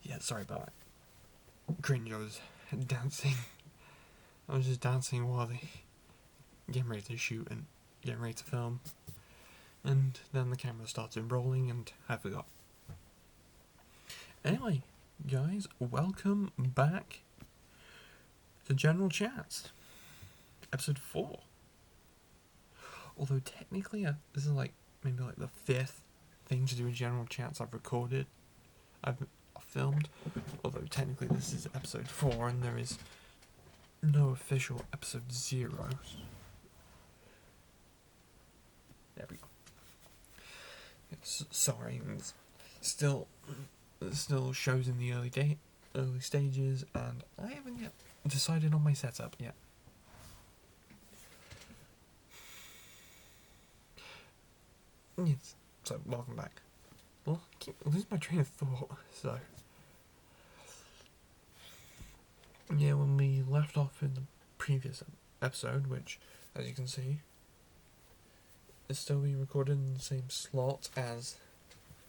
Yeah, sorry about that. Cringe, I was dancing. I was just dancing while they getting ready to shoot and getting ready to film. And then the camera started rolling and I forgot. Anyway, guys, welcome back to General Chats, episode 4. Although technically, this is maybe the 5th thing to do with General Chats I've recorded. I've filmed. Although technically this is episode 4 and there is no official episode 0. There we go. Sorry, still shows in the early stages, and I haven't yet decided on my setup yet. Yes, so welcome back. Well, I keep losing my train of thought, so yeah, when we left off in the previous episode, which, as you can see, is still being recorded in the same slot as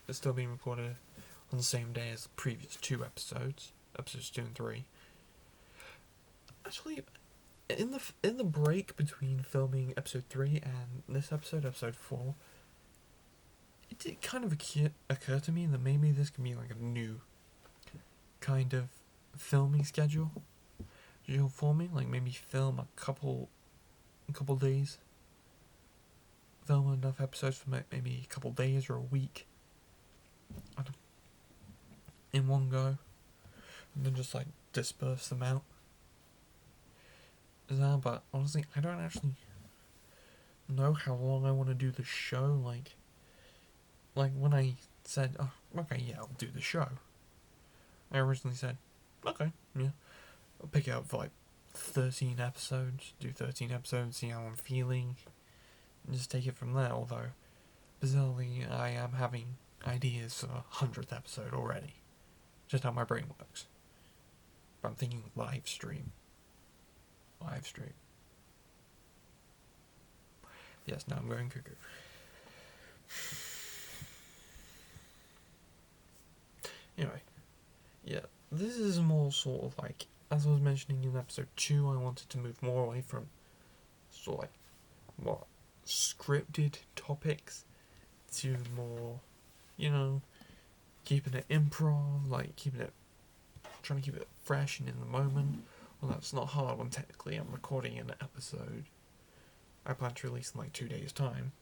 it's still being recorded on the same day as the previous 2 episodes 2 and 3. Actually, in the break between filming episode 3 and this episode 4, it did kind of occur to me that maybe this can be like a new kind of filming schedule for me. Like maybe film a couple days, film enough episodes for maybe a couple days or a week in one go, and then just disperse them out. But honestly, I don't actually know how long I want to do the show. Like when I said, oh, okay, yeah, I'll do the show, I originally said, okay, yeah, I'll pick it up for 13 episodes, do 13 episodes, see how I'm feeling, and just take it from there. Although, bizarrely, I am having ideas for a 100th episode already. Just how my brain works. But I'm thinking live stream. Yes, now I'm going cuckoo. Anyway, yeah, this is more sort of as I was mentioning in episode 2, I wanted to move more away from sort of more scripted topics to more, keeping it improv, trying to keep it fresh and in the moment. Well, that's not hard when technically I'm recording an episode I plan to release in 2 days' time.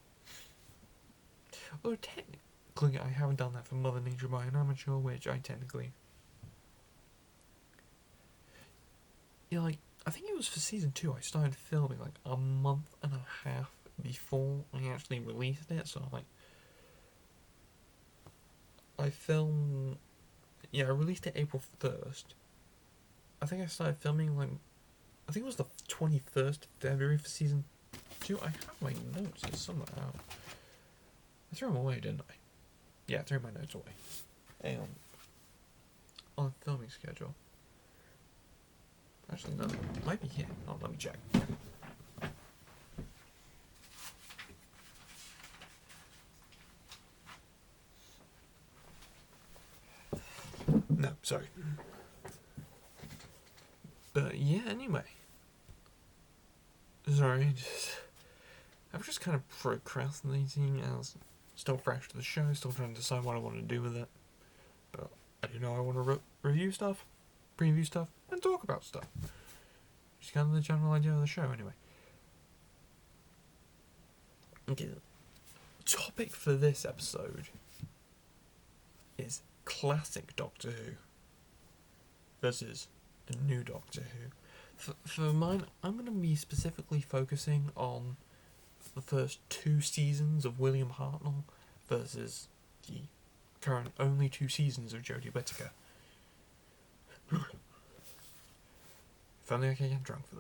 Although technically I haven't done that for Mother Nature by an Amateur, which I technically... Yeah, I think it was for season 2 I started filming a month and a half before I actually released it, so I filmed... Yeah, I released it April 1st. I think I started filming I think it was the 21st of February for season 2. I have my notes here somewhere out. I threw them away, didn't I? Yeah, I threw my notes away. Hang on the filming schedule. Actually, no, it might be here. Oh, let me check. No, sorry. But yeah, anyway. Sorry, I'm just kind of procrastinating as still fresh to the show, still trying to decide what I want to do with it. But I do know I want to review stuff, preview stuff, and talk about stuff. Just kind of the general idea of the show, anyway. Okay, the topic for this episode is classic Doctor Who versus the new Doctor Who. For mine, I'm going to be specifically focusing on the first 2 seasons of William Hartnell versus the current only 2 seasons of Jodie Whittaker. If only I can get drunk for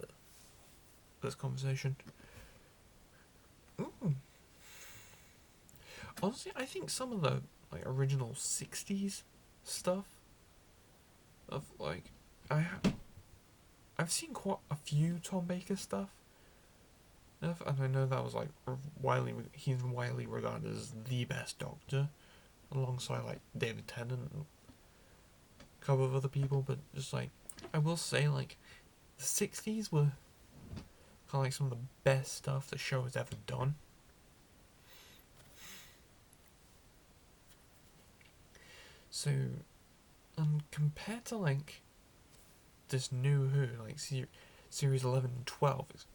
this conversation. Honestly, I think some of the original 60s stuff of I've seen quite a few Tom Baker stuff, and I know that was he's widely regarded as the best Doctor, alongside David Tennant and couple of other people, but just like, I will say, like, the 60s were kind of like some of the best stuff the show has ever done. So, compared to like this new Who, like series 11 and 12, it's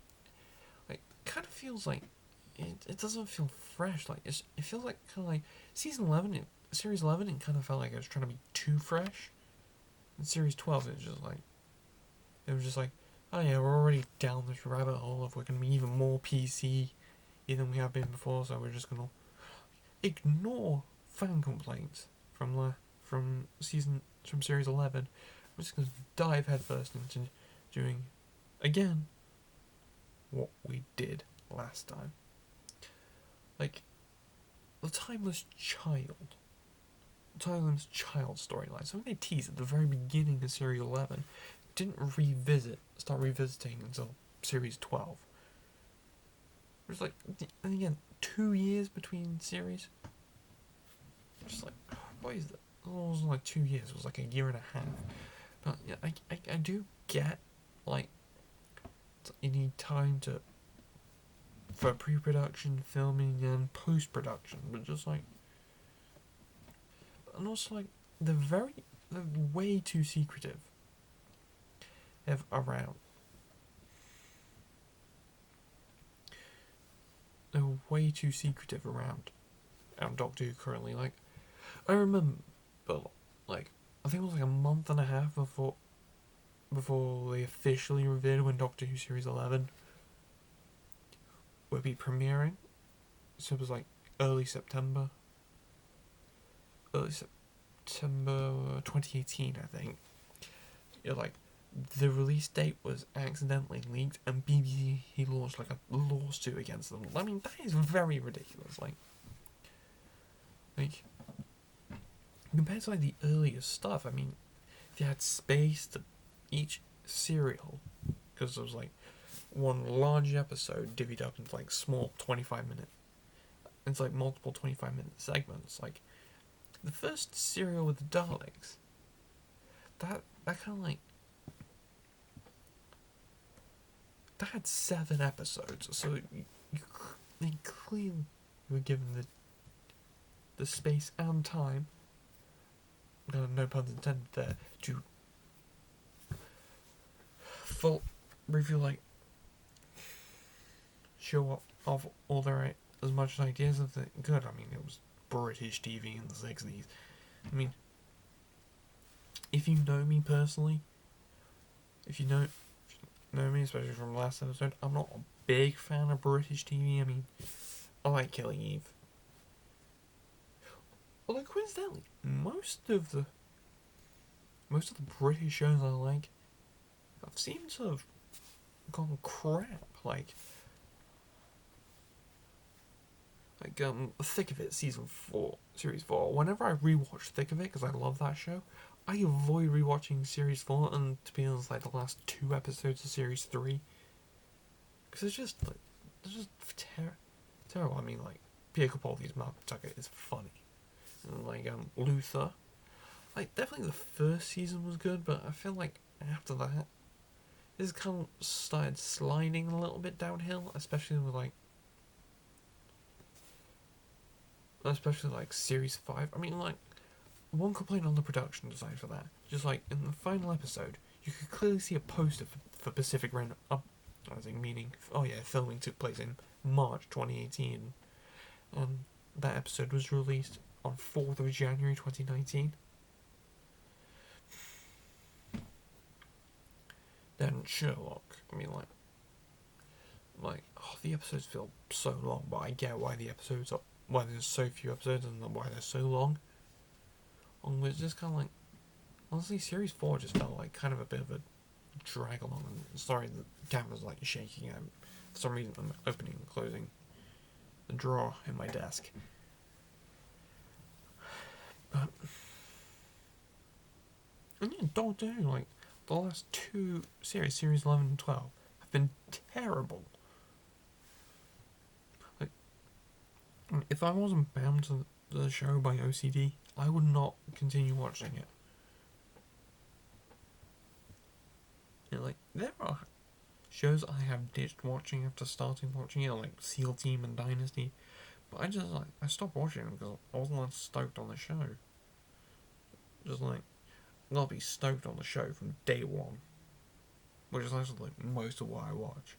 like kind of feels like it doesn't feel fresh. Like it feels like kind of like season 11, series 11, it kind of felt like it was trying to be too fresh. In series 12, it was just like, oh yeah, we're already down this rabbit hole of we're gonna be even more PC than we have been before, so we're just gonna ignore fan complaints from series 11. We're just gonna dive headfirst into doing again what we did last time. Like the timeless child storyline. Something they teased at the very beginning of series 11 didn't start revisiting until series 12. There's like, and again, 2 years between series. Just like, what is that? It wasn't like 2 years, it was like a year and a half. But yeah, I do get, like, you need time for pre-production, filming, and post-production, but just like, and also like, they're way too secretive around. They're way too secretive around Doctor Who currently. Like, I remember, like, I think it was like a month and a half before they officially revealed when Doctor Who Series 11 would be premiering. So it was like early September 2018, I think. Like, the release date was accidentally leaked, and BBC launched like a lawsuit against them. I mean, that is very ridiculous. Like compared to like the earlier stuff, I mean, if you had space to each serial, because there was like one large episode divvied up into like small 25-minute, it's like multiple 25-minute segments. Like the first serial with the Daleks, that kind of like, that had 7 episodes, so they clearly were given the space and time, no pun intended there, to full review, like, show off all their as much ideas as they could. I mean, it was British TV in the 60s. I mean, if you know me personally, if you know me, especially from last episode, I'm not a big fan of British TV. I mean, I like Killing Eve. Although coincidentally, most of the British shows I like have seemed to have gone crap. Like Thick of It season 4, series 4. Whenever I rewatch Thick of It, because I love that show, I avoid rewatching series 4 and, to be honest, like the last 2 episodes of series 3, because it's just terrible. I mean, like, Pierre Capaldi's Mark Tucker is funny, and like Luther, like, definitely the first season was good, but I feel like after that, this kind of started sliding a little bit downhill, especially series 5. I mean, like, one complaint on the production design for that, just like in the final episode, you could clearly see a poster for Pacific Rim filming took place in March 2018, and that episode was released on 4th of January 2019. Then Sherlock, I mean, the episodes feel so long, but I get why why there's so few episodes and why they're so long. And it's just kind of like, honestly, series 4 just felt like kind of a bit of a drag along. And sorry, the camera's like shaking. For some reason, I'm opening and closing the drawer in my desk. But, and yeah, Doctor Who, like, the last 2 series 11 and 12, have been terrible. Like, if I wasn't bound to the show by OCD, I would not continue watching it. You know, like, there are shows I have ditched watching after starting watching it, like SEAL Team and Dynasty, but I stopped watching them because I wasn't that stoked on the show. Just like, I gotta be stoked on the show from day one, which is actually like most of what I watch.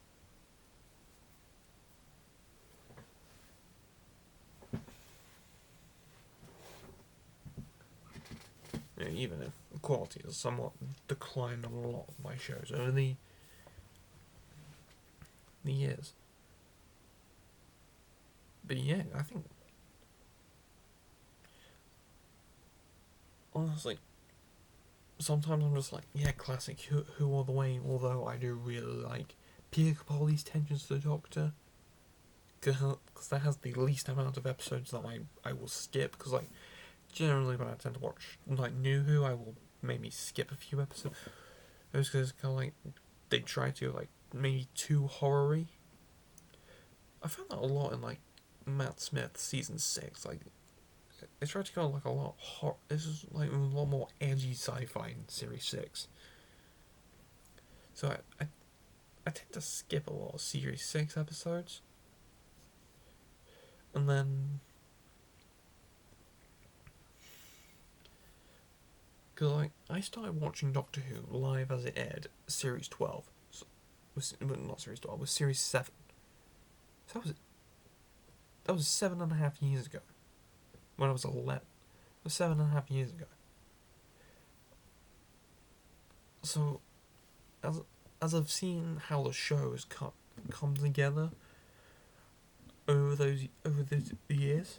You know, even if the quality has somewhat declined on a lot of my shows over the years. But yeah, I think honestly, sometimes I'm just like, yeah, classic. Who all the way? Although I do really like Pierre Capaldi's Tensions to the Doctor, because that has the least amount of episodes that I will skip. Because like generally when I tend to watch like New Who, I will maybe skip a few episodes. It's because kind of like they try to like maybe too horror-y. I found that a lot in like Matt Smith season 6. Like they tried to go like a lot hot. This is like a lot more edgy sci-fi in series 6. So I tend to skip a lot of series 6 episodes, and then because like I started watching Doctor Who live as it aired, series 12. So, not series 12, was series 7. So that was 7.5 years ago. When I was 11, it was 7.5 years ago. So as I've seen how the show has come together over the years,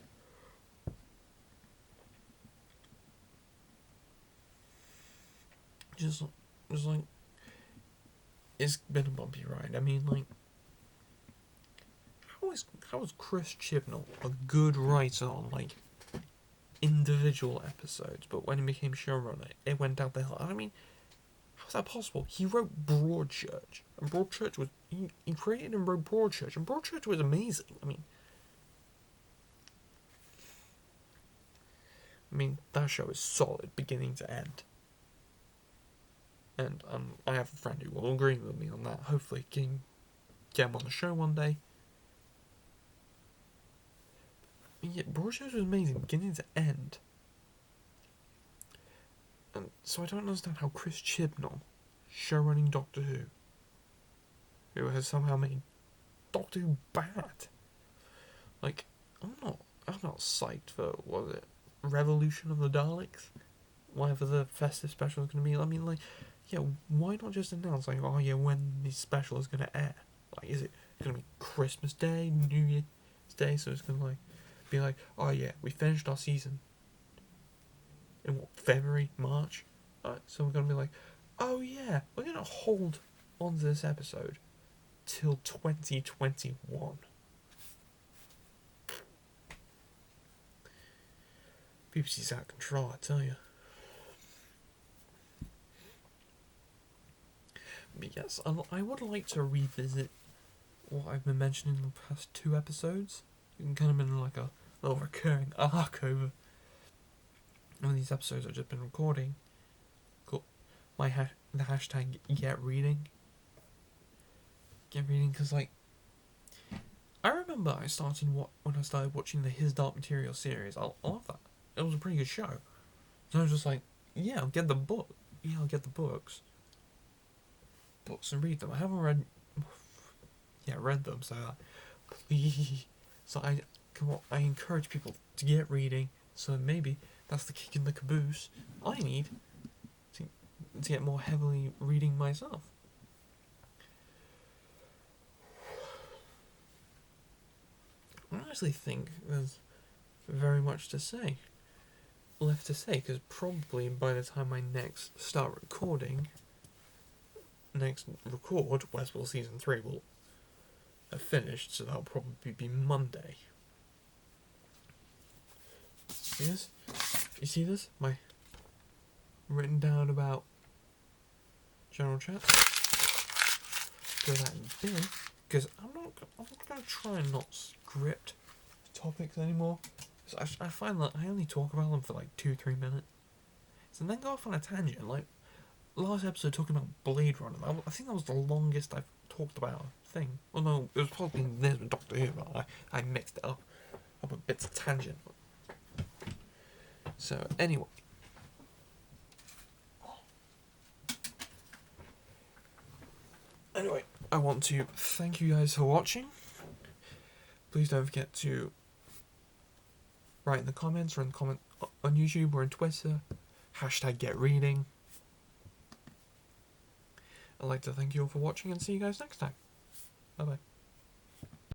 just like it's been a bumpy ride. I mean, like, how is Chris Chibnall a good writer on like individual episodes, but when he became showrunner, it went down the hill? I mean, how's that possible? He wrote Broadchurch, and Broadchurch was he created and wrote Broadchurch, and Broadchurch was amazing. I mean that show is solid, beginning to end. And I have a friend who will agree with me on that. Hopefully, can get him on the show one day. Yeah, Broadchurch was amazing, beginning to end. And so I don't understand how Chris Chibnall, showrunning Doctor who has somehow made Doctor Who bad. Like, I'm not psyched for, what was it, Revolution of the Daleks? Whatever the festive special is going to be. I mean, like, yeah, why not just announce, like, oh yeah, when the special is going to air? Like, is it going to be Christmas Day, New Year's Day? So it's going to, like, be like, oh yeah, we finished our season in what, February, March? So we're going to be like, oh yeah, we're going to hold on to this episode till 2021. BBC's out of control, I tell you. But yes, I would like to revisit what I've been mentioning in the past 2 episodes. You can kind of been like a little recurring arc over these episodes I've just been recording. Cool. The hashtag getreading. Getreading, because like I remember when I started watching the His Dark Materials series. I love that. It was a pretty good show. So I was just like, yeah, I'll get the book. Yeah, I'll get the books and read them. I haven't read them. So please, so I encourage people to get reading. So maybe that's the kick in the caboose I need to get more heavily reading myself. I honestly think there's very much left to say, because probably by the time I next record Westworld Season 3 will have finished, so that'll probably be Monday. Yes? You see this? My written down about general chat. Throw that in the bin, because I'm not going to try and not script topics anymore. I find that I only talk about them for like 2-3 minutes, and then go off on a tangent. Like, last episode talking about Blade Runner. I think that was the longest I've talked about a thing. Well, no, it was probably this with Doctor Who, but I mixed it up a bit of tangent. So anyway. Anyway, I want to thank you guys for watching. Please don't forget to write in the comments or in the comment on YouTube or on Twitter. #getreading. I'd like to thank you all for watching and see you guys next time. Bye bye.